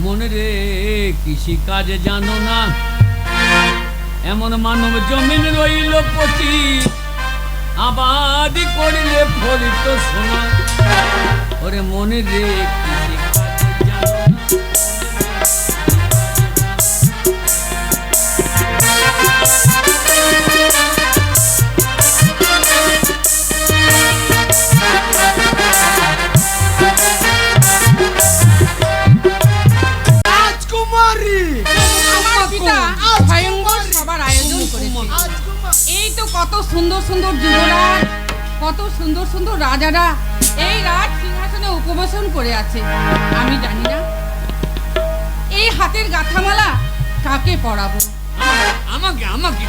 মনে রে কৃষি কাজে জানো না, এমন মানব জমিন রইল পচি, আবাদি করিলে ফলিত সোনা। ওরে মনে রে কৃষি কাজে জানো না। এই তো কত সুন্দর সুন্দর যুবরাজ, কত সুন্দর সুন্দর রাজারা এই রাজ সিংহাসনে উপবেশন করে আছে। আমি জানি না এই হাতের গাঁথামালা কাকে পরাবো। আমাকে আমাকে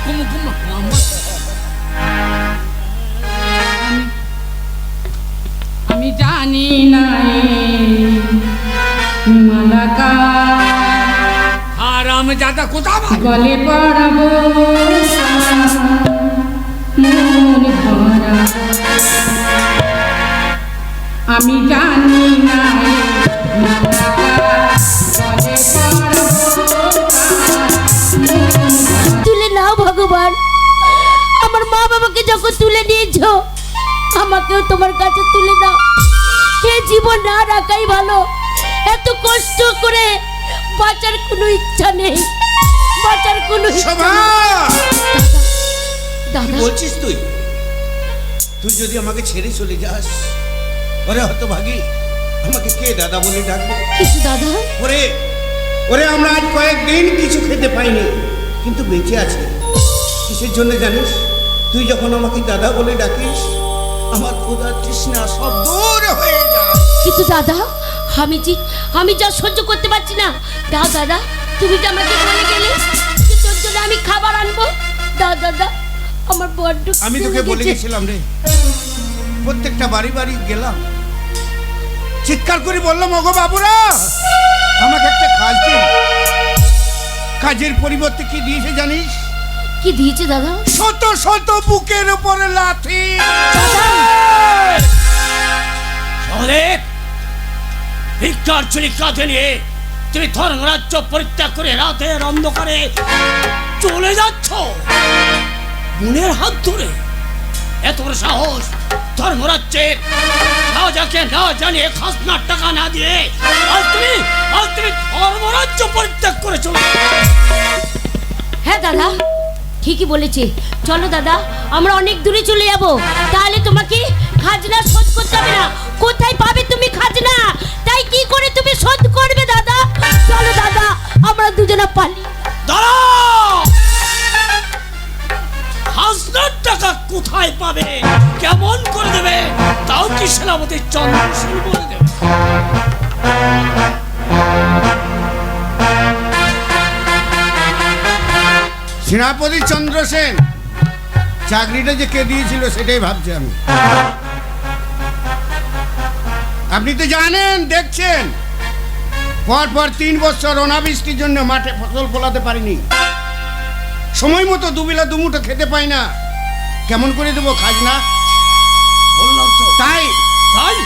আমি জানি না মালাকা আর আমি যাতা কোথা গলে পড়াবো মন ভরা। আমি জানি না তুলে নাও ভগবান, আমার মা বাবাকে যখন তুলে নিয়েছো আমাকেও তোমার কাছে তুলে দাও। এ জীবন না রাখাই ভালো। এত কষ্ট করে বাঁচার কোনো ইচ্ছা নেই, বাঁচার কোনো কি বলছিস তুই? তুই যদি আমাকে ছেড়ে চলে যাস, ওরে হতভাগী, আমাকে কে দাদা বলে ডাকবে? কিছু দাদা ওরে ওরে আমরা আজ কয়েকদিন কিছু খেতে পাইনি, কিন্তু বেঁচে আছি কিসের জন্য জানিস? তুই যখন আমাকে দাদা বলে ডাকিস, আমার ক্ষুধার তৃষ্ণা সব দূর হয়ে যায়। কিন্তু দাদা আমি যা সহ্য করতে পারছি না। দাও দাদা, তুমি যে আমাকে বলে গেলে যে তোর জন্য আমি খাবার আনবো। দাও দাদা, আমার বড্ড আমি তোকে বলে গেছিলাম রে, প্রত্যেকটা বাড়ি বাড়ি গেলাম, চিৎকার করে বললাম, ওগো বাবুরা আমাকে একটা কাজ দিন। কাজের পরিবর্তে কি দিয়েছে জানিস? কি দিয়েছে দাদা? শত শত বুকের উপরে লাথি। ভিক্ষার ছুরি কাঁধে নিয়ে তুমি ধর্মরাজ্য পরিত্যাগ করে রাতের অন্ধকারে চলে যাচ্ছ বোনের হাত ধরে। এত বড় সাহস! ধর্মরাজ্যের রাজাকে না জানিয়ে খাজনার টাকা না দিয়ে আজ তুমি ধর্মরাজ্য পরিত্যাগ করে চলে। হ্যাঁ দাদা, ঠিকই বলেছে। চলো দাদা, আমরা অনেক দূরে চলে যাব, তাহলে তোমাকে খাজনা শোধ করতে হবে না। কোথায় পাবে তুমি খাজনা? তাই কি করে তুমি শোধ করবে দাদা? চলো দাদা, আমরা দুজনে পালি। দাঁড়াও! খাজনার টাকা কোথায় পাবে, কেমন করে দেবে, তাও কি সেনাপতি চন্দ্রসেন বলে দেবে? সেনাপতি চন্দ্রসেন চাকরিটা যে কে দিয়েছিল সেটাই ভাবছি আমি। আপনি তো জানেন, দেখছেন, পর 3 বছর অনাবৃষ্টির জন্য মাঠে ফসল ফলাতে পারিনি, সময় মতো দুবেলা দুমুঠো খেতে পাই না, কেমন করে দেবো খাজনা? বললাম তো, তাই তাই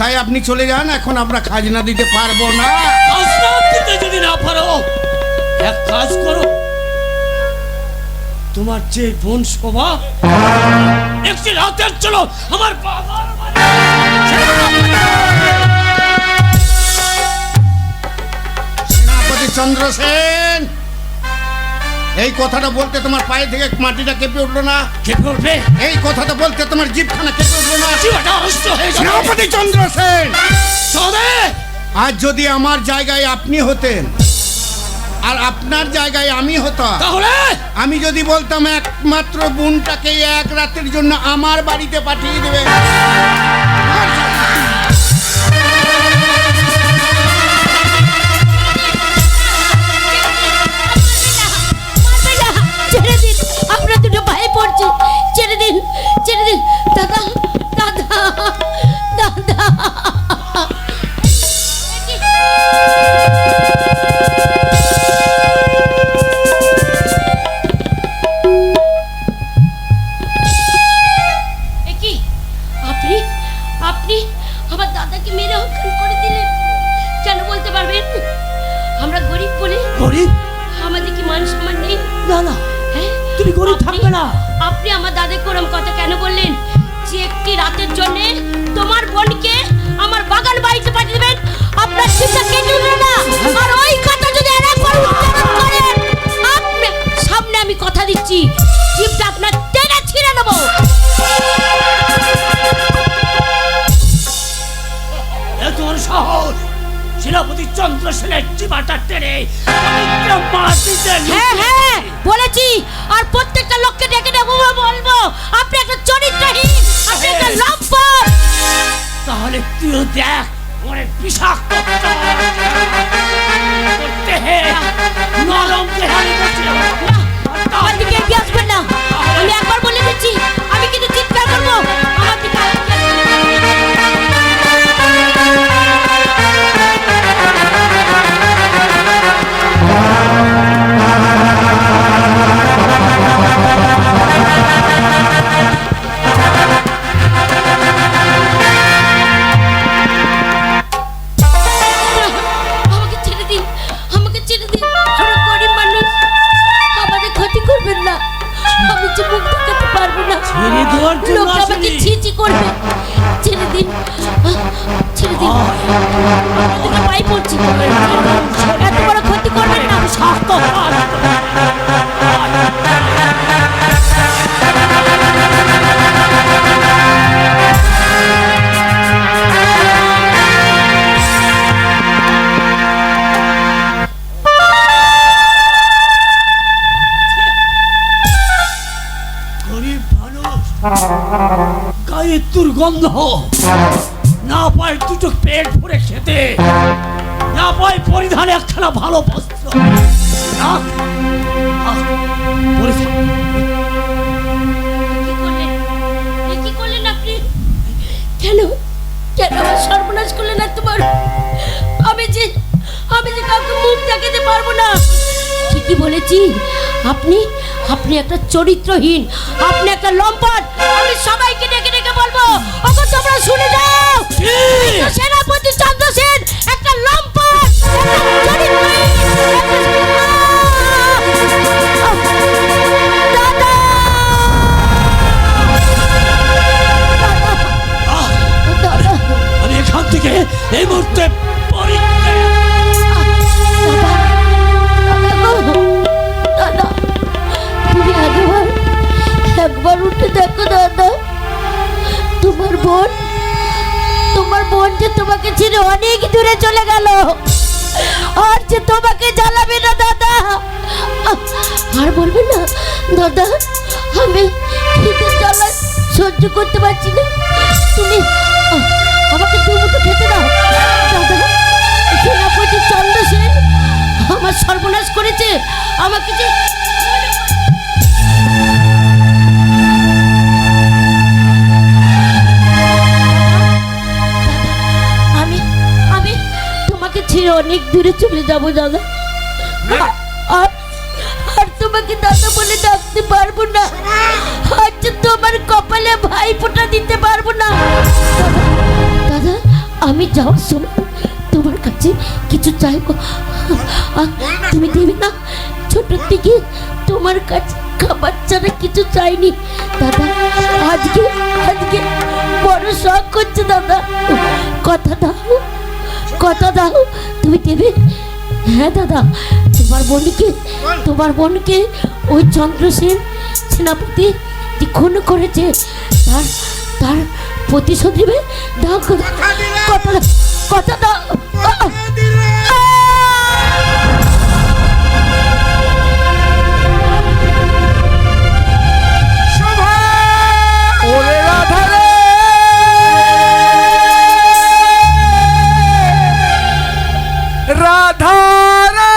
তাই আপনি চলে যান, এখন আমরা খাজনা দিতে পারবো না। খাজনা দিতে যদি না পারো, এক কাজ করো, তোমার যে বোন শোভা একটি রাতের চলো আমার বাবার বাড়ি। সেনাপতি চন্দ্রসেন, এই কথাটা বলতে তোমার পায়ে থেকে মাটিটা কেঁপে উঠলো না? কেঁপে উঠবে? এই কথাটা বলতে তোমার জিভখানা কেঁপে উঠলো না? জীবনটা অস্ত হয়ে যাবে। সেনাপতি চন্দ্রসেন, চলে আজ যদি আমার জায়গায় আপনি হতেন আর আপনার জায়গায় আমি হতাম, তাহলে আমি যদি বলতাম একমাত্র বোনটাকে এক রাতের জন্য আমার বাড়িতে পাঠিয়ে দেবে, ছেড়ে দিন, আমরা দুটো ভাই পড়ছি, ছেড়ে দিন, ছেড়ে দিন দাদা, দাদা, দাদা। আপনি আমার দাদাকে মেরে হত্যা করে দিলেন, কেন বলতে পারবেন? আমরা গরিব বলে গরিব? আমাদের কি মান সম্মান নেই? না না, হ্যাঁ? তুমি গরিব আপনি- থাকবে না। আপনি আমার দাদাকে ওরম কথা কেন বললেন যে একটি রাতের জন্য তোমার বোনকে আমার বাগান বাড়িতে পাঠিয়ে দেবেন? আপনার চিন্তা কেটে উঠবে না। আর ওই কথা যদি আরেকবার উচ্চারণ করেন, আপনি সামনে আমি কথা দিচ্ছি জিভটা আপনার টেনে ছিঁড়ে নেবো। এ তোর সাহস! সেনাপতি চন্দ্রসেনের জীবাটা টেনে আমাকে মাটিতে হ্যাঁ হ্যাঁ বলেছি, আর প্রত্যেকটা লোককে ডেকে ডেকে বলবো আপনি একটা চরিত্রহীন, আপনি একটা লম্পট। তাহলে তুইও দেখ অনেক বিষাক্ত করতে হে নরম দেহারি করছিল। আমার দিকে এগিয়ে আসবেন না, আমি একবার বলে দিচ্ছি আমি কিন্তু চিৎকার করবো। আমার দিকে আমাকে ছেড়ে দিন, আমাকে ছেড়ে দিন। আমরা গরিব মানুষ, আমাদের ক্ষতি করবেন না। আমি যে মুখ দেখাতে পারবো না, ছেড়ে দেওয়ার জন্য লোক আমাকে আসেনি। ছি করবে। ছেড়ে দিন, ছেড়ে দিন। আপনাদেরকে পাই পড়ছি, এত বড় ক্ষতি করবেন না। শক্ত হাত। গরিব মানুষ, গায়ে দুর্গন্ধ, না পায় দুটো পেট ভরে খেতে, না পায় পরিধানে একখানা ভালো বস্ত্র। না, পরিধান কি করলেন? এ কি করলেন আপনি? কেন কেন আমার সর্বনাশ করলেন? আর তোমার আমি যে কাউকে মুখ দেখাতে পারবো না। ঠিকই বলেছি, আপনি আপনি একটা চরিত্রহীন, আপনি একটা লম্পট। আমি সবাইকে ডেকে ডেকে বলবো, ওগো তোমরা শুনে যাও, এই তো সেনাপতি চন্দ্রসেন একটা লম্পট, একটা চরিত্রহীন, দাদা! দাদা! আমি এখান থেকে এই মুহূর্তে পরিত্যাগ। দাদা, তুমি একবার উঠে দেখো দাদা, তোমার বোন যে তোমাকে ছেড়ে অনেক দূরে চলে গেল, আর যে তোমাকে জ্বালাবে না দাদা। আর বলবে না দাদা, আমি খিদের জ্বালা সহ্য করতে পারছি না, তুমি আমাকে দুমুঠো খেতে দাও। দাদা, সেনাপতি চন্দ্রসেন আমার সর্বনাশ করেছে, আমাকে যে আমি আমি তোমাকে ছেড়ে অনেক দূরে চলে যাব দাদা। আর আর তোমাকে দাদা বলে ডাকতে পারবো না, আর যে তোমার কপালে ভাই ফোঁটা দিতে পারবো না। দাদা, আমি যাওয়ার সময় তোমার কাছে কিছু চাইবো, তুমি দেবে না? ছোট থেকে তোমার কাছে খাবার ছাড়া কিছু চাইনি দাদা, আজকে বড় শখ করছে দাদা। কথা দাও তুমি দেবে? হ্যাঁ দাদা, তোমার বোনকে ওই চন্দ্রসেন সেনাপতি যে খুন করেছে, তার প্রতিশোধ নেবে। দাও কথা দাও। ওরে রাধা রে, রাধা রে,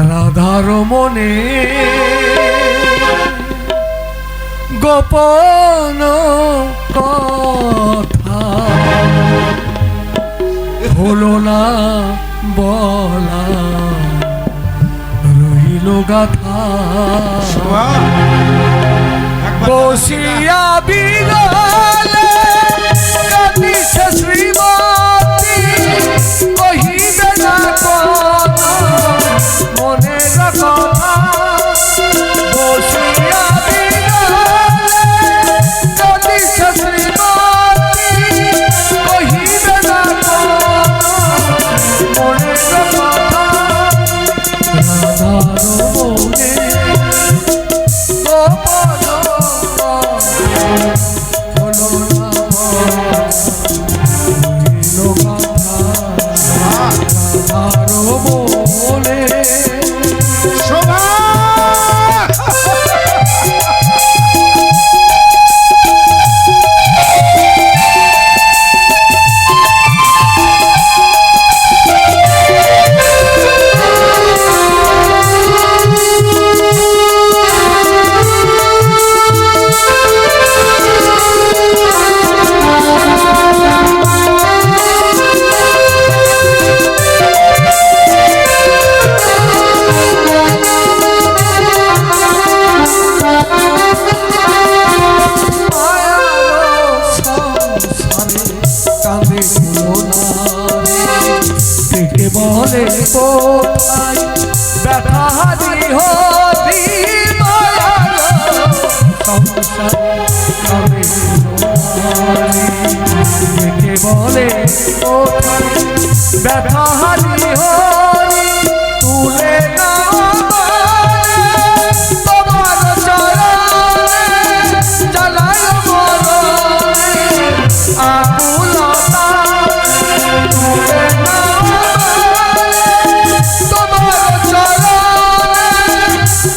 রাধার মনে গোপন কথা হলো না বলা, রইল গাথা শোভা, একবার বসিয়া বিগলে কাঁদিছে শ্রীমতী, কহিবে না কথা মনের কথা। বসিয়া বিগলে কাঁদিছে শ্রীমতী, কহিবে না কথা মনের কথা। রাধার মনে গোপন হলো না রইল কথা, রাধার মনে শোভা, বলে কোথায় ব্যথাহারি হবি মায়ার সংসার কবে দেখে বলে কোথায় ব্যথাহারি হবি তুলে না তোমার চরণে জ্বালায় মরণে আকুলতা তুলে না তোমার চরণে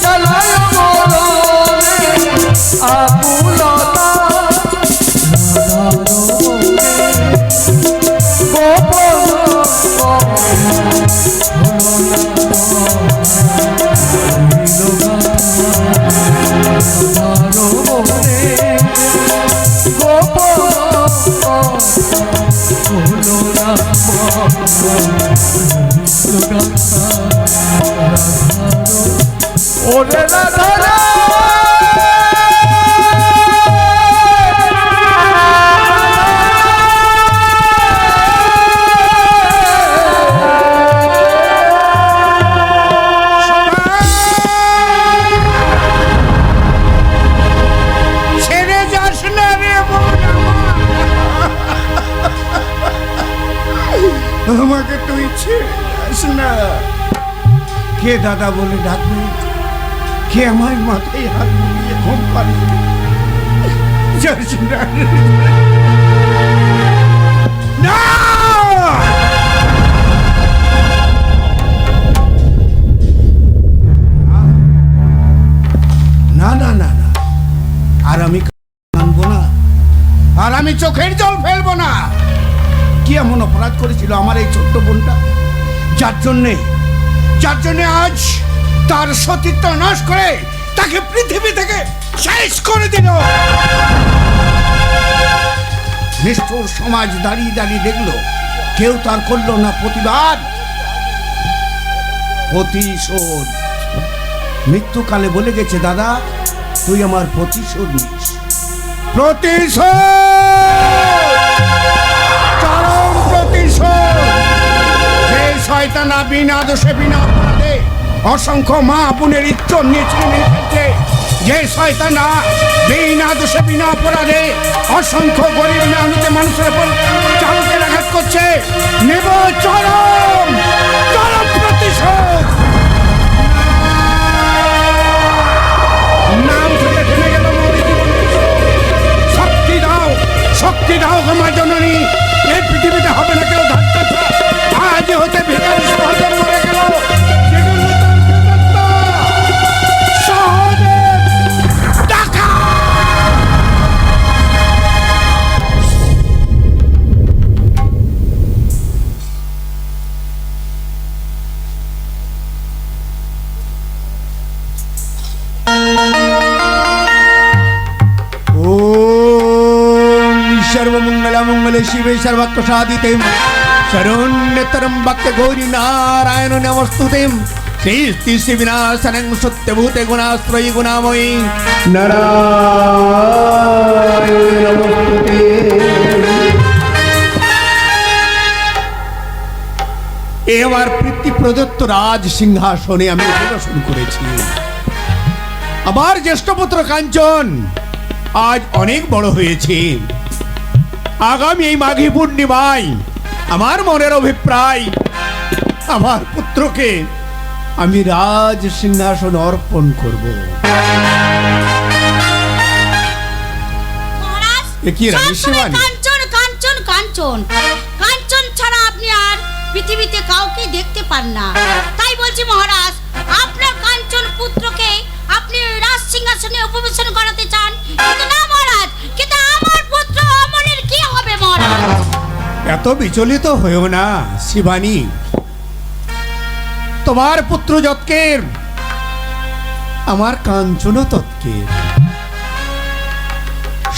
জ্বালায় মরণে আকুলতা। ওরে রাধা ছেড়ে যাস না রে বোন আমার। আমাকে তুই ছেড়ে যাস না। কে দাদা বলে ডাকবে, কে আমার মাথায় হাত বুলিয়ে ঘুম পাড়বে। যাস না রে। না! না না না না, আর আমি কাঁদবো না, আর আমি চোখের জল ফেলবো না। কি এমন অপরাধ করেছিল আমার এই ছোট্ট বোনটা, যার জন্যে আজ তার সতীত্ব নাশ করে তাকে পৃথিবী থেকে শেষ করে দিল। নিষ্ঠুর সমাজ দাঁড়িয়ে দাঁড়িয়ে দেখলো, কেউ তার করলো না প্রতিবাদ। প্রতিশোধ মৃত্যুকালে বলে গেছে, দাদা তুই আমার প্রতিশোধ নিস। চরম প্রতিশোধ। যে শয়তানা বিনা দোষে বিনা অপরাধে অসংখ্য মা বোনের ইজ্জত নিয়ে ছিনিয়ে ফেলছে, যে শয়তানা বিনা দোষে বিনা অপরাধে অসংখ্য গরিব মেহনতি মানুষের উপর চালকের আঘাত করছে, নেব চরম চরম প্রতিশোধ। নাম থেকে থেমে গেল মোর জীবন। শক্তি দাও আমার জননী। এই পৃথিবীতে হবে না কেউ ধাক্কা। আজ হতে ভিখারি সহজে মরে গেল। বলে শিবে সর্বাক্ষ সাধিতেম শরণ্যতরম ভক্ত গৌরী নারায়ণ নমস্তুতেম শ্রী বিনাশনং সত্যভূতে গুণাশ্রয়ী গুণাময়ী নারায়ণ নমস্তুতে। এ আমার প্রীতি প্রদত্ত রাজ সিংহাসনে আমি অধিবেশন করেছি। আমার জ্যেষ্ঠ পুত্র কাঞ্চন আজ অনেক বড় হয়েছে। আগামী এই মাঘী পূর্ণিমায় আমার মনের অভিপ্রায় আমার পুত্রকে আমি রাজ সিংহাসন অর্পণ করব। মহারাজ, এ কি রানী সবসময় শিবানী? কাঞ্চন কাঞ্চন কাঞ্চন কাঞ্চন ছাড়া আপনি আর পৃথিবীতে কাউকে দেখতে পান না। তাই বলছি মহারাজ, আপনার কাঞ্চন পুত্রকে আপনি রাজ সিংহাসনে উপবেশন করাতে চান, কিন্তু না মহারাজ, কিন্তু আমার পুত্র অমলের কি হবে মহারাজ? এত বিচলিত হয়েও না শিবানী। তোমার পুত্র যৎকের, আমার কাঞ্চনও তৎকের।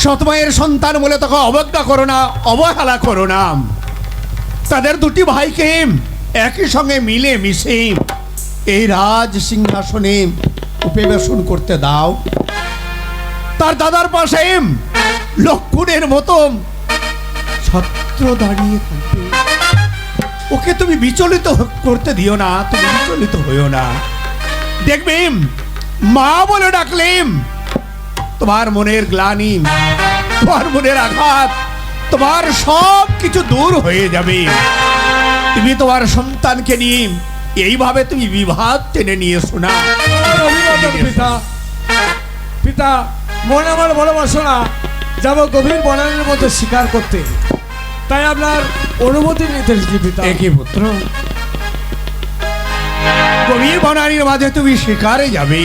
সৎমায়ের সন্তান বলে তোকে অবজ্ঞা করো না, অবহেলা করো না। তাদের দুটি ভাইকে একই সঙ্গে মিলে মিশে এই রাজ সিংহাসনে উপবেশন করতে দাও। তার দাদার পাশে লক্ষণের মতো ছত্র দাঁড়িয়ে থাকবে। ওকে তুমি বিচলিত করতে দিও না, তুমি বিচলিত হইও না। দেখবে মা বলে ডাকলেম তোমার মনের গ্লানি, তোমার মনের আঘাত, তোমার সব কিছু দূর হয়ে যাবে। তুমি তোমার সন্তানকে নিয়ে এইভাবে তুমি বিভাগ টেনে নিয়ে শোনা। পিতা, পিতা, মনে আমার ভালোবাসো না, যাবো গভীর বনানের মধ্যে শিকার করতে, তাই আপনার অনুমতি নিতে এসেছি পিতা। একই পুত্র, গভীর বনানীর মাঝে তুমি শিকারে যাবে।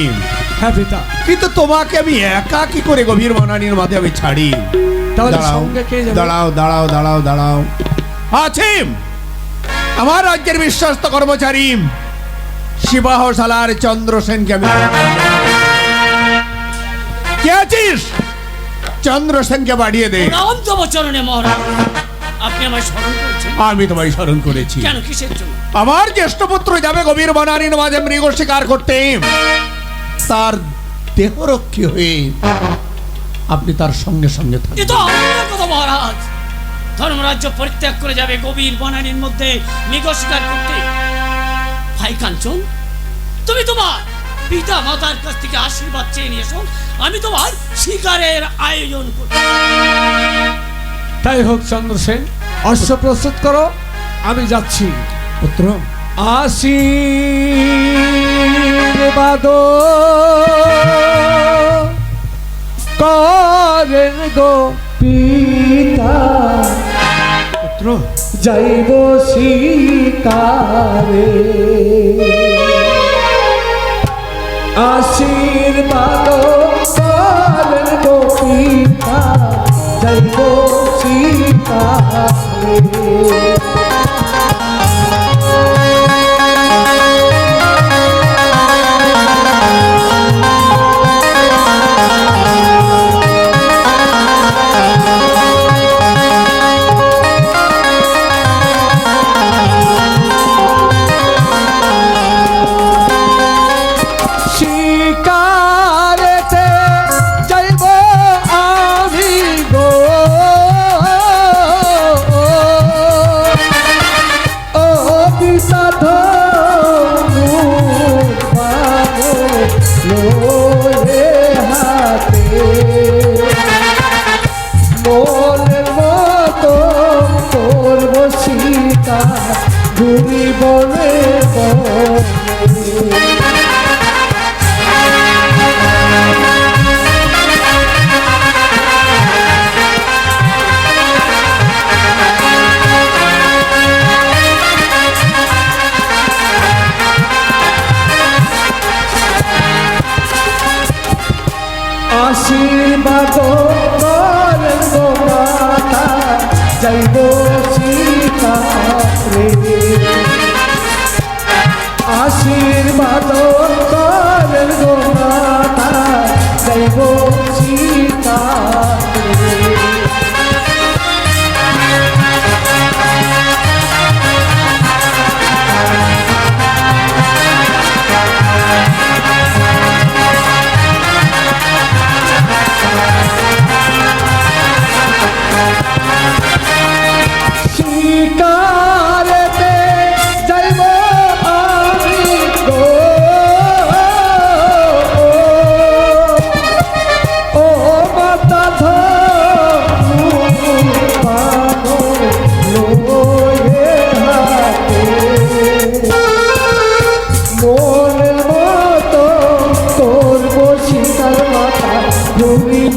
হ্যাঁ পিতা। কিন্তু তোমাকে আমি একা কি করে গভীর বনানীর মাঝে আমি ছাড়ি? তাহলে দাঁড়াও, সঙ্গে কে যাবে? দাঁড়াও দাঁড়াও দাঁড়াও দাঁড়াও। আছে আমার রাজ্যের বিশ্বস্ত কর্মচারী শিবাহশালার চন্দ্রসেনকে আমি। কে আছিস? চন্দ্রসেনকে বাড়িয়ে দে। রাম তব চরণে মহারাজ, আপনি আমায় স্মরণ করেছেন। আমি তোমায় স্মরণ করেছি। কেন, কিসের জন্য? আমার জ্যেষ্ঠ পুত্র যাবে গভীর বনানীর মাঝে মৃগ শিকার করতে। তার দেহরক্ষী হয়ে আপনি তার সঙ্গে সঙ্গে এ থাকবেন। তো আমার কথা মহারাজ। ধর্মরাজ্য পরিত্যাগ করে যাবে গভীর বনানীর মধ্যে মৃগ শিকার করতে। ভাই কাঞ্চন, তুমি তোমার পিতা মাতার কাছ থেকে আশীর্বাদ চেয়ে নিয়ে এসো, আমি তোমার শিকারের আয়োজন করব। তাই হোক চন্দ্রসেন, অশ্ব প্রস্তুত করো, আমি যাচ্ছি। পুত্র, আশীর্বাদ করেন গো পিতা, পুত্র, যাইব শিকারে। আশীর্বাদ করেন গো পিতা, যাইব শিকারে। শিকারেতে যাইব আমি গো, ও বিষাদ লয়ে হাতে, মনের মতো করব শিকার ঘুরি বলে বলে। আশীর্বাদ করেন গো মাতা, যাইব শিকারে। আশীর্বাদ করেন গো মাতা, যাইব শিকারে।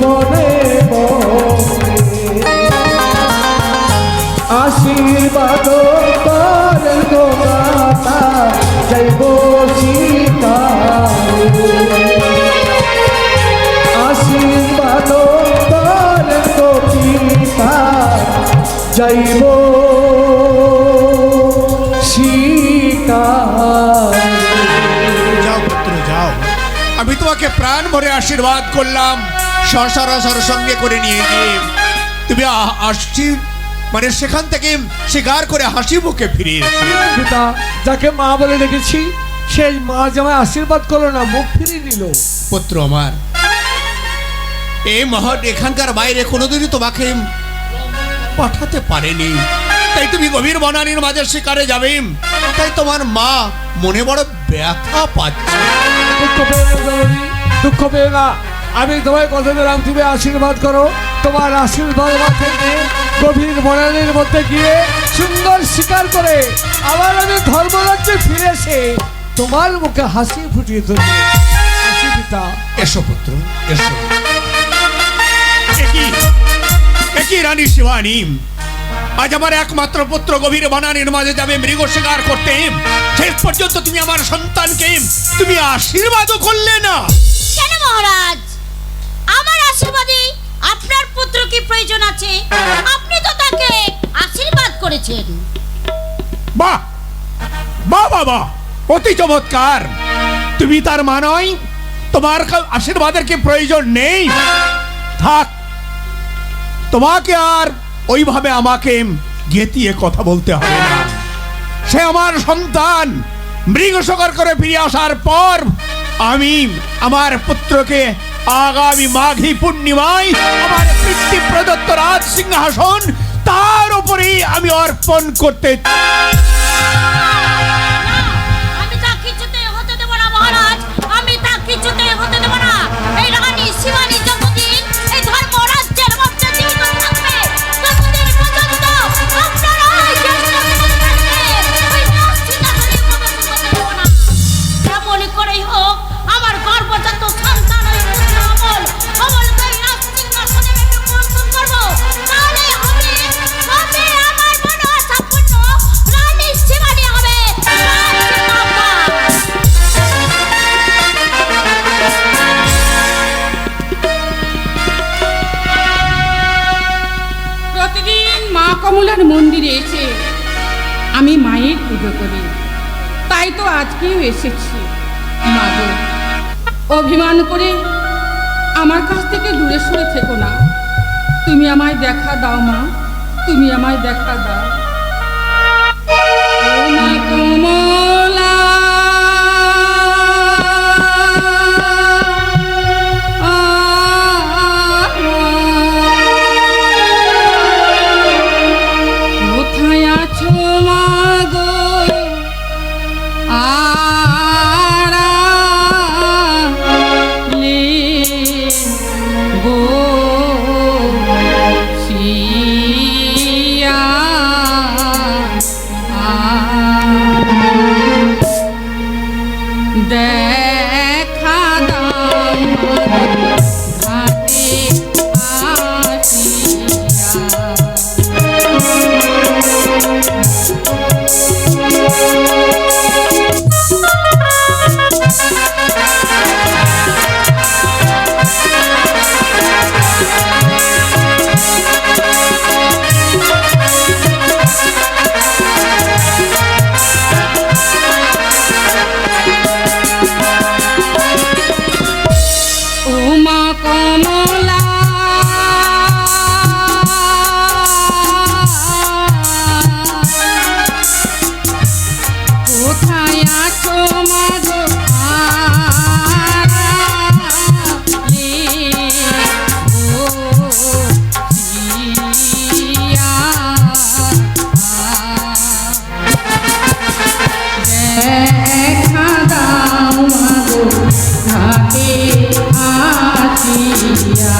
মনে আশীর্বাদ করেন গো মাতা যাইব শিকারে আশীর্বাদ করেন গো পিতা যাইব শিকারে। যাও পুত্র যাও, আমি তোমাকে প্রাণ ভরে আশীর্বাদ করলাম, সরাসর সঙ্গে করে নিয়ে গিয়ে তুমি মানে সেখান থেকে শিকার করে হাসি মুখে ফিরে এসে। পিতা যাকে মা বলে রেখেছি সেই মা জামাই আশীর্বাদ করলো না, মুখ ফিরিয়ে নিল। পুত্র আমার, এই মহৎ এখানকার বাইরে কোনোদিনই তোমাকে পাঠাতে পারেনি, তাই তুমি গভীর বনানীর মাঝে শিকারে যাবে, তাই তোমার মা মনে বড় ব্যথা পাচ্ছে। দুঃখ পেও না জননী, দুঃখ পেও না, আমি তোমায় কথা দিলাম তুমি আশীর্বাদ করো। তোমার আশীর্বাদ থেকে গভীর বনানীর মধ্যে গিয়ে সুন্দর শিকার করে আবার আমি ধর্মরাজ্যে ফিরে এসে তোমার মুখে হাসি ফুটিয়ে তুলব। হাসি পিতা। এসো পুত্র এসো। একই রানী শিবানী, আজ আমার একমাত্র পুত্র গভীর বনানীর মাঝে যাবে মৃগ শিকার করতে, শেষ পর্যন্ত তুমি আমার সন্তানকে তুমি আশীর্বাদও করলে না। কেন মহারাজ, আমার আশীর্বাদে আপনার পুত্র কি প্রয়োজন আছে? আপনি তো তাকে আশীর্বাদ করেছেন। বাহ বাহ বাবা, অতি চমৎকার। তুমি তার মা নয়, তোমার আশীর্বাদের কি প্রয়োজন নেই? থাক, তোমাকে আর ওইভাবে আমাকে গেতিয়ে কথা বলতে হবে না। সে আমার সন্তান, মৃগ শিকার করে ফিরে আসার পর আমি আমার পুত্রকে আগামী মাঘী পূর্ণিমায় আমার পিতৃ প্রদত্ত রাজ সিংহাসন তার উপরেই আমি অর্পণ করতে। আমি তা কিছুতে হতে দেব না মহারাজ, আমি তা কিছুতে হতে দেব না। এই রানী শিবানী যতদিন এই ধর্মরাজ্যের মধ্যে জীবিত থাকবে ততদিন পর্যন্ত আপনারা এই চেষ্টা করে থাকবে ওই নাস্তিকাদের উপবাস করতে দেব না। যেমন করেই হোক আমার গর্ভজাত সন্তান ওই পুত্র অমলকে এই রাজ সিংহাসনে আমি উপস্থাপন করব, তাহলে হবে আমার মনোবাসা পূর্ণ, রানী শিবানী হবে রাজমাতা। প্রতিদিন মা কমলার মন্দিরে এসে আমি মায়ের পুজো করি, তাই তো আজকেও এসেছি। মা গো, অভিমান করে আমার কাছ থেকে দূরে সরে থেকো না, তুমি আমায় দেখা দাও মা, তুমি আমায় দেখা দাও। ও মা কমলা, কোথায় আছো মা গো? আড়ালে গো শিয়া দেখা দাও ঘাটে ও মা কমলা, কোথায় আছো মা গো? আড়ালে গো শিয়া দেখা দাও মা গো ঘাটে আসিয়া।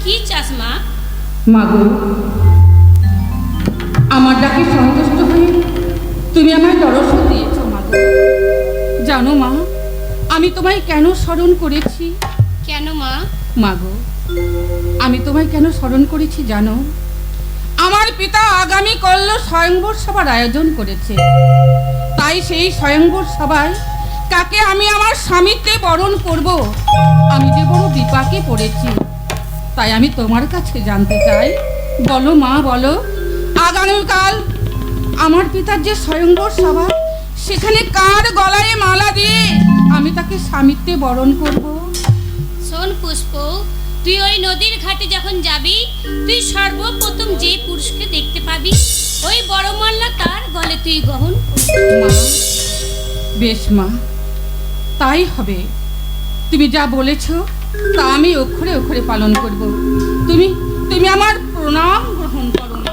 কি চাস মা? মাগো, আমার ডাকে সন্তুষ্ট হয়ে তুমি আমায় দর্শন দিয়েছ মাগো। জানো মা, আমি তোমায় কেন স্মরণ করেছি? কেন মা? মাগো, আমি তোমায় কেন স্মরণ করেছি জানো? আমার পিতা আগামী কল্য স্বয়ংবর সভার আয়োজন করেছে। তাই সেই স্বয়ংবর সভায় কাকে আমি আমার স্বামীত্বে বরণ করব, আমি যে বড় বিপাকে পড়েছি। তাই আমি তোমার কাছে জানতে চাই, বলো মা বলো, আগামীকাল আমার পিতার যে স্বয়ংবর সভা, সেখানে কার গলায় মালা দিয়ে আমি তাকে স্বামীত্বে বরণ করব? শোন পুষ্প, তুই ওই নদীর ঘাটে যখন যাবি, তুই সর্বপ্রথম যে পুরুষকে দেখতে পাবি, ওই বড় মাল্লা তার গলে তুই গ্রহণ করবি। মা, বেশ মা, তাই হবে। তুমি যা বলেছ তা আমি অক্ষরে অক্ষরে পালন করব। তুমি তুমি আমার প্রণাম গ্রহণ করো না।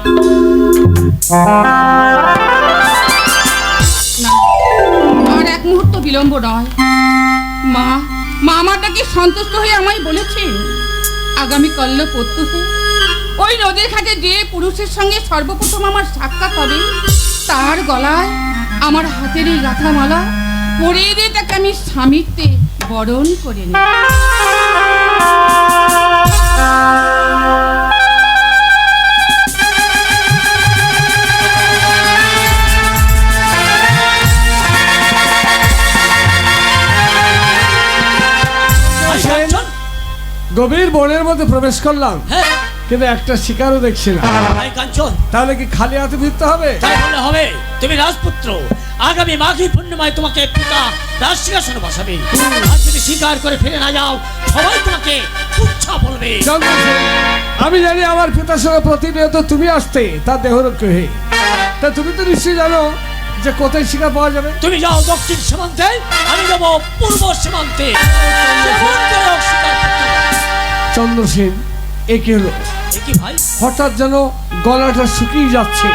না, আর এক মুহূর্ত বিলম্ব নয়। মা মা আমার ডাকে সন্তুষ্ট হয়ে আমায় বলেছেন, আগামী কল্য প্রত্যুষে ওই নদীর ঘাটে যে পুরুষের সঙ্গে সর্বপ্রথম আমার সাক্ষাৎ হবে, তার গলায় আমার হাতের এই গাঁথা মালা পরিয়ে দিয়ে তাকে আমি স্বামীত্বে বরণ করে নিই। গভীর বনের মধ্যে প্রবেশ করলাম, হ্যাঁ কিন্তু একটা শিকারও দেখছি না। ভাই কাঞ্চন, তাহলে কি খালি হাতে ফিরতে হবে? তাই বললে হবে? তুমি রাজপুত্র, আগামী মাঘী পূর্ণিমায় তোমাকে পিতা রাজসিংহাসনে বসাবে। আর যদি স্বীকার করে ফিরে না যাও, সবাই তোমাকে তুচ্ছা বলবে। চন্দ্রসেন, আমি জানি আমার পিতার সঙ্গে প্রতিনিয়ত তুমি আসতে তার দেহরক্ষী হয়ে। তা তুমি তো নিশ্চয়ই জানো যে কোথায় শিকার পাওয়া যাবে। তুমি যাও দক্ষিণ সীমান্তে, আমি যাবো পূর্ব সীমান্তে। যেমন করে হোক শিকার করতে হবে। চন্দ্রসেন, এ কি হলো? এ কি ভাই? হঠাৎ যেন গলাটা শুকিয়ে যাচ্ছে।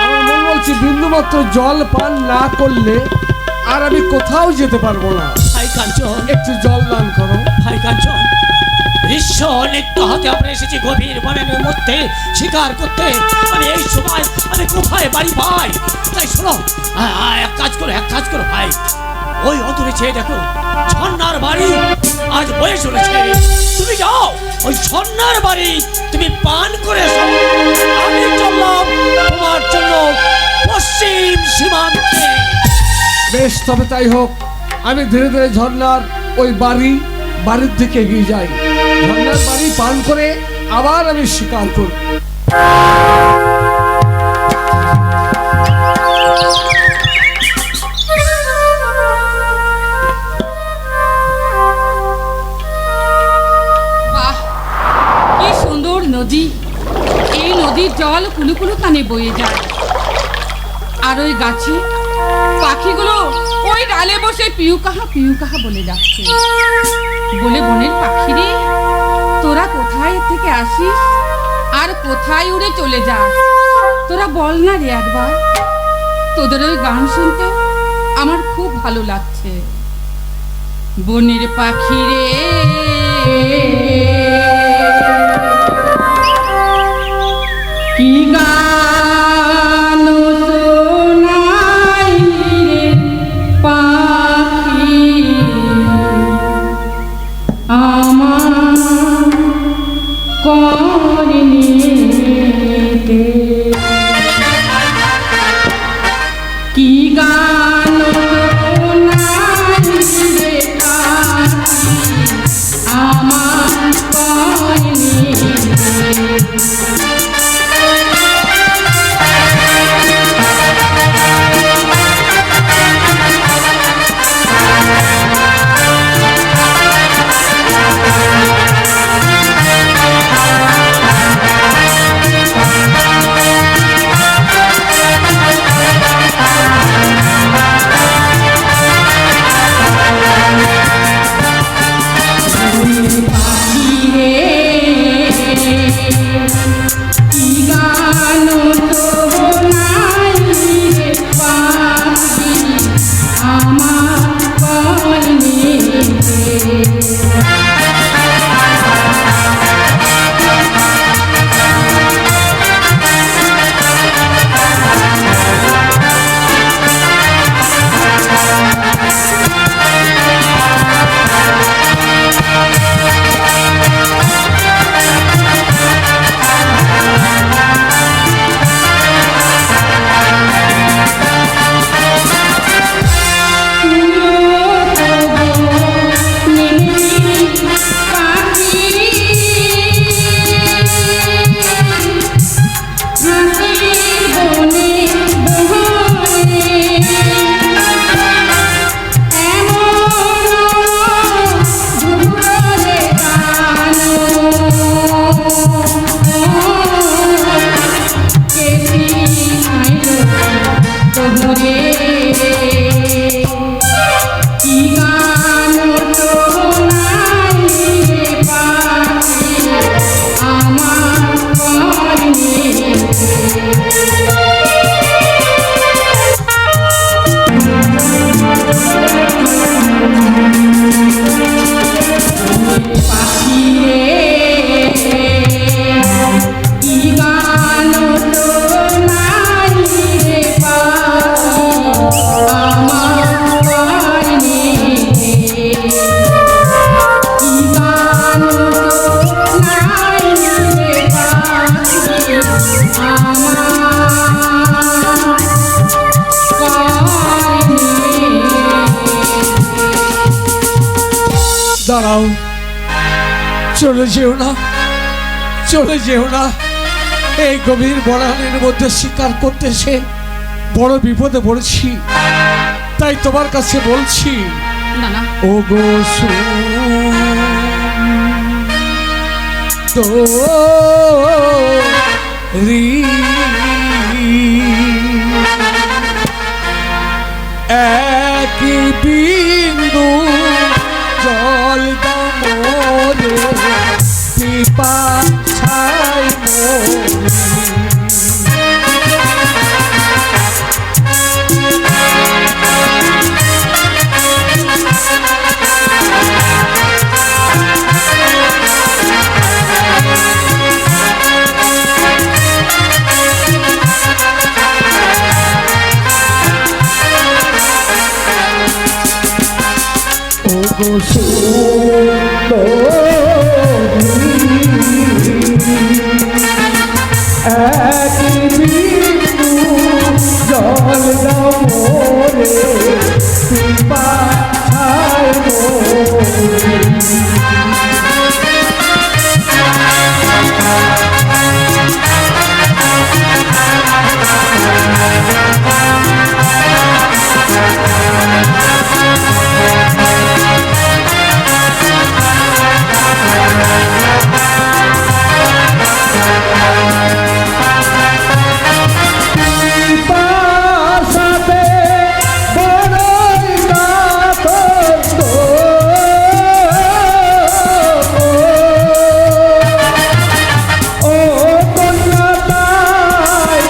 আমার মন বলছে বিন্দুমাত্র জল পান না করলে আর আমি কোথাও যেতে পারবো না। ভাই কাঞ্চন, একটু জল দান করো। ভাই কাঞ্চন, বিশ্ব নিত্য হতে আমরা এসেছি গভীর বনের মধ্যে শিকার করতে। আমি এই সময় আমি কোথায় বাড়ি পাই? তাই শোনো, এক কাজ করো ভাই, ওই অদূরে চেয়ে দেখো ঝর্ণার বাড়ি আজ বয়ে চলেছে। তুমি যাও ওই ঝর্ণার বাড়ি তুমি পান করে এসো। আমি চললাম তোমার জন্য পশ্চিম সীমান্তে। বেশ, তবে তাই হোক। আমি ধীরে ধীরে ঝর্ণার ওই বাড়ির দিকে এগিয়ে যাই। ঝর্ণার বাড়ি পান করে আবার আমি শিকার করব। বাহ, কি সুন্দর নদী! এই নদীর জল কুলুকুলু কানে বয়ে যায়। আর ওই গাছে পাখিগুলো ওই ডালে বসে পিউ কাহা বলে যাচ্ছে। বলে, বনের পাখি রে, তোরা কোথায় থেকে আসিস আর কোথায় উড়ে চলে যাস? তোরা বল না রে একবার। তোদের ওই গান শুনতে আমার খুব ভালো লাগছে। বনের পাখি রে, কি গান শোনাই রে পাখি আমার কর্ণেতে, কি গান শোনাই রে পাখি আমার কর্ণেতে। দাঁড়াও, চলে যেও না, চলে যেও না। এই গভীর বনানীর মধ্যে শিকার করতে এসে বড় বিপদে পড়েছি, তাই তোমার কাছে বলছি। না না, ও গো সুন্দরী, এক বিন্দু জল দাও মোরে, পিপাসায় মরি। ও গো এক বিন্দু জল দাও মোরে, পিপাসায় মরি। পিপাসাতে বড়ই কাতর ও কন্যা তাই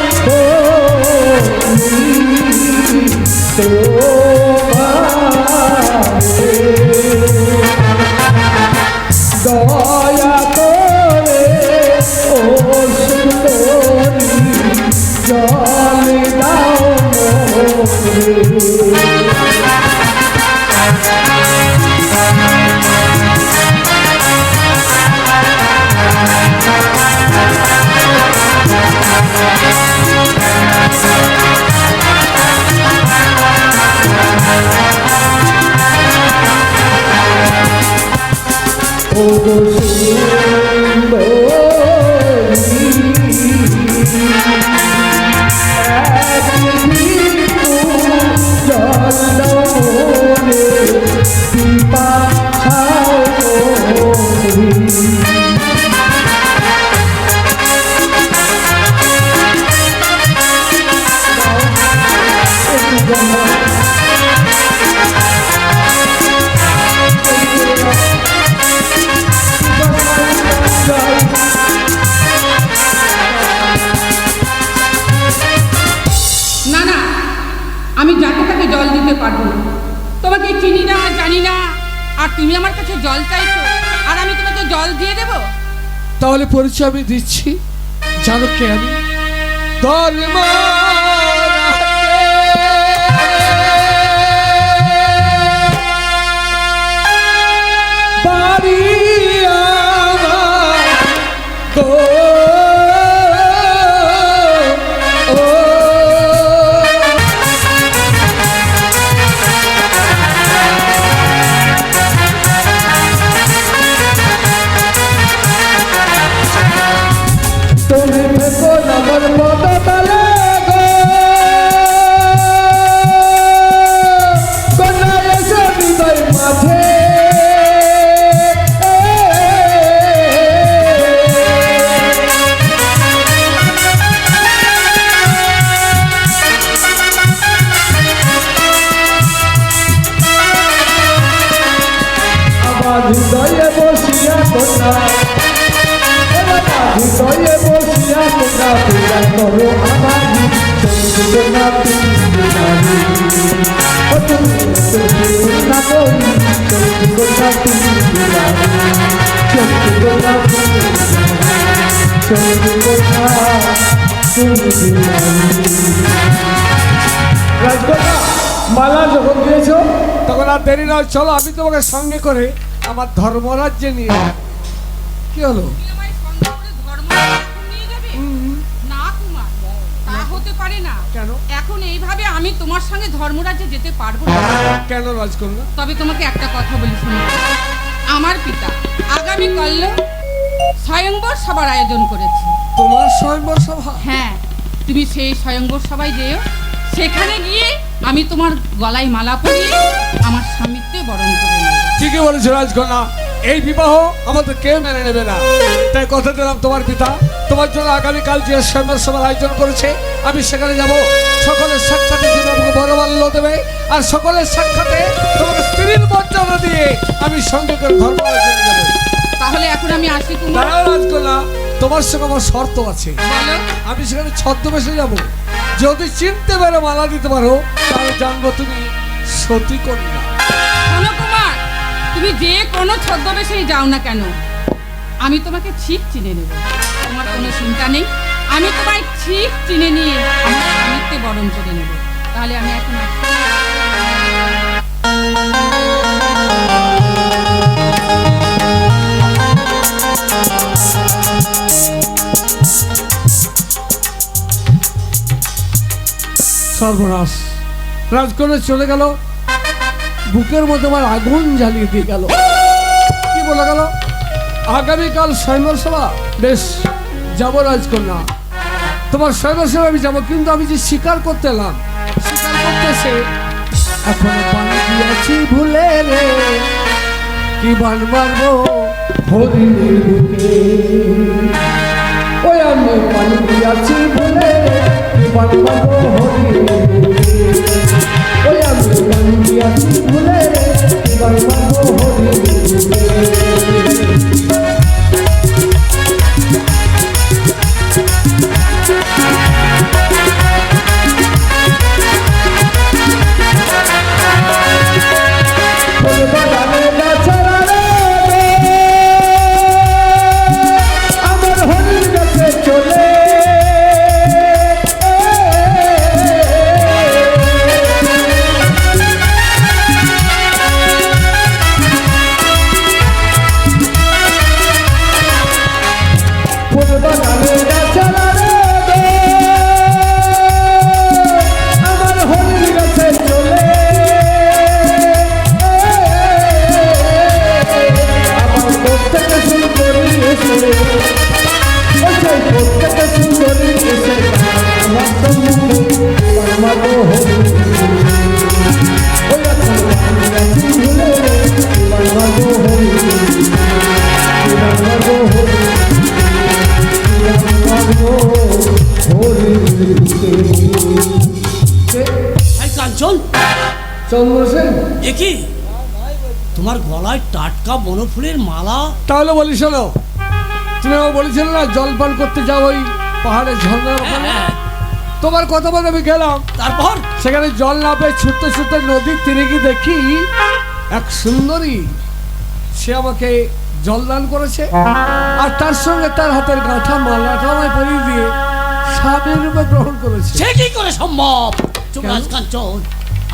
দয়া করে ও সুন্দরী, জল দাও মোরে। ও গো সুন্দরী, এক বিন্দু জল দাও মোরে, পিপাসায় মরি। না না, আমি যাকে তাকে জল দিতে পারবো না। তোমাকে চিনি না, জানি না, আর তুমি আমার কাছে জল চাইছো, আর আমি তোমাকে জল দিয়ে দেবো? তাহলে পরিচয় আমি দিচ্ছি, জানো কে আমি? ধর্ম বাড়ি আমার গো, ও তুমি থেকো আমার পদতলে গো, কন্যা এসো হৃদয় মাঝে। আমার হৃদয়ে বসিয়া কন্যা, হৃদয়ে বসিয়া কন্যা পূজা করো আমার কন্যা তুমি ও তুমি না করি কন্যা তুমি রাজকন্যা মালা যখন দিয়েছ তখন আর দেরি নয়, চলো আমি তোমাকে সঙ্গে করে আমার ধর্মরাজ্যে নিয়ে। কি হলো? তুমি আমায় সঙ্গে করে ধর্মরাজ্যে নিয়ে যাবে? না কুমার, তা হতে পারে না। কেন? এখন এইভাবে আমি তোমার সঙ্গে ধর্মরাজ্যে যেতে পারবো না। কেন রাজকন্যা? তবে তোমাকে একটা কথা বলি শুনো, আমার পিতা আগামীকাল স্বয়ংবর সভার আয়োজন করেছে। তোমার স্বয়ংবর সভা? হ্যাঁ, তুমি সেই স্বয়ংবর সভায় যেও। সেখানে গিয়ে আমি তোমার গলায় মালা পরিয়ে আমার স্বামীত্বে বরণ করে নেব। ঠিকই বলেছো রাজকন্যা, এই বিবাহ আমাদের কেউ মেনে নেবে না। তাই কথা দিলাম তোমার পিতা তোমার জন্য আগামীকাল যে স্বয়ংবর সভার আয়োজন করেছে আমি সেখানে যাব। সকলের সাক্ষাতে তুমি আমাকে বরমাল্য দেবে, আর সকলের সাক্ষাতে তোমাকে স্ত্রীর মর্যাদা দিয়ে আমি সঙ্গে করে ধর্ম আয়োজনে যাব। তাহলে এখন আমি আসি কুমার। দাঁড়াও রাজকন্যা, তোমার সঙ্গে আমার শর্ত আছে। বলো। আমি সেখানে ছদ্মবেশে যাব। যদি চিনতে পারো মালা দিতে পারো তাহলে জানবো তুমি সতী কন্যা। শোনো কুমার, তুমি যে কোনো ছদ্মবেশেই যাও না কেন, আমি তোমাকে ঠিক চিনে নেব। তোমার কোনো চিন্তা নেই, আমি তোমায় ঠিক চিনে নিয়ে আমার স্বামীত্বে বরণ করে নেব। তাহলে আমি এখন আসি। সর্বনাশ, রাজকন্যা চলে গেল, বুকের মধ্যে আমার আগুন জ্বালিয়ে দিয়ে গেল। কি বলে গেল আগামীকাল স্বয়ংবর সভা? বেশ, যাবো রাজকন্যা, তোমার স্বয়ংবর সভা আমি যাবো। কিন্তু আমি যে শিকার করতে এলাম, শিকার করতেছে এখন পানি দিয়েছি ভুলে রে, কি বান মারবো হরিণের বুকে। ওই আমি পানি দিয়েছি ভুলে রে, কি বান মারবো হরিণের বুকে। ওই আমি পানি দিয়েছি ভুলে রে, কি বান মারবো হরিণের বুকে। দেখি তোমার গলায় টাটকা বনফুলের মালা। তাহলে বলি শোনো, তুমি আমাকে বলেছিলে না জলপান করতে যাও ওই পাহাড়ের ঝর্ণার ওখানে? তোমার কথা বলে আমি গেলাম, তারপর সেখানে জল না পেয়ে ছুটতে ছুটতে নদীর তীরে গিয়ে দেখি এক সুন্দরী, সে আমাকে জলদান করেছে, আর তার সঙ্গে তার হাতের গাঁথা মালাটা আমায় পরিয়ে দিয়ে স্বামীর রূপে গ্রহণ করেছে। সে কি করে সম্ভব? যুবরাজ কাঞ্চন,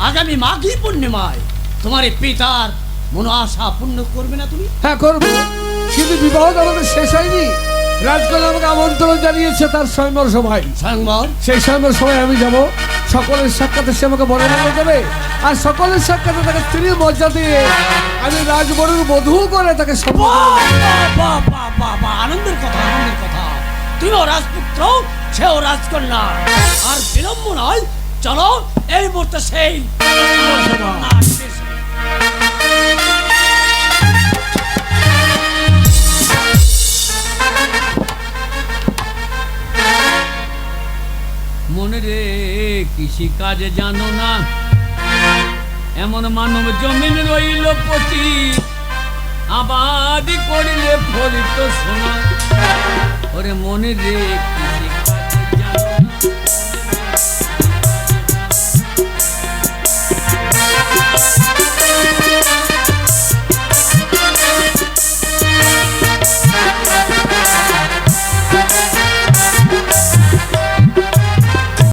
আগামী মাঘী পূর্ণিমায় তোমার এই পিতার মনোআশা পূর্ণ করবে না তুমি? হ্যাঁ করবো, কিন্তু বিবাহ তো আমাদের শেষ হয়নি। রাজকন্যা আমাকে আমন্ত্রণ জানিয়েছে তার স্বয়ংবর সভায়। স্বয়ংবর? সেই স্বয়ংবর সভায় আমি যাব। সকলের সাক্ষাতে সে আমাকে বরমাল্য দেবে, আর সকলের সাক্ষাতে তাকে স্ত্রীর মর্যাদা দিয়ে আমি রাজবরুর বধূ করে তাকে আনন্দের কথা, আনন্দের কথা। তুমিও রাজপুত্র, সেও রাজকন্যা, আর বিলম্ব নয়, চলো এই মুহূর্তে সেই মনে রে কৃষি কাজে জানো না, এমন মানব জমিন রইল পতি, আবাদি করিলে ফলিত সোনা। ওরে মনে রে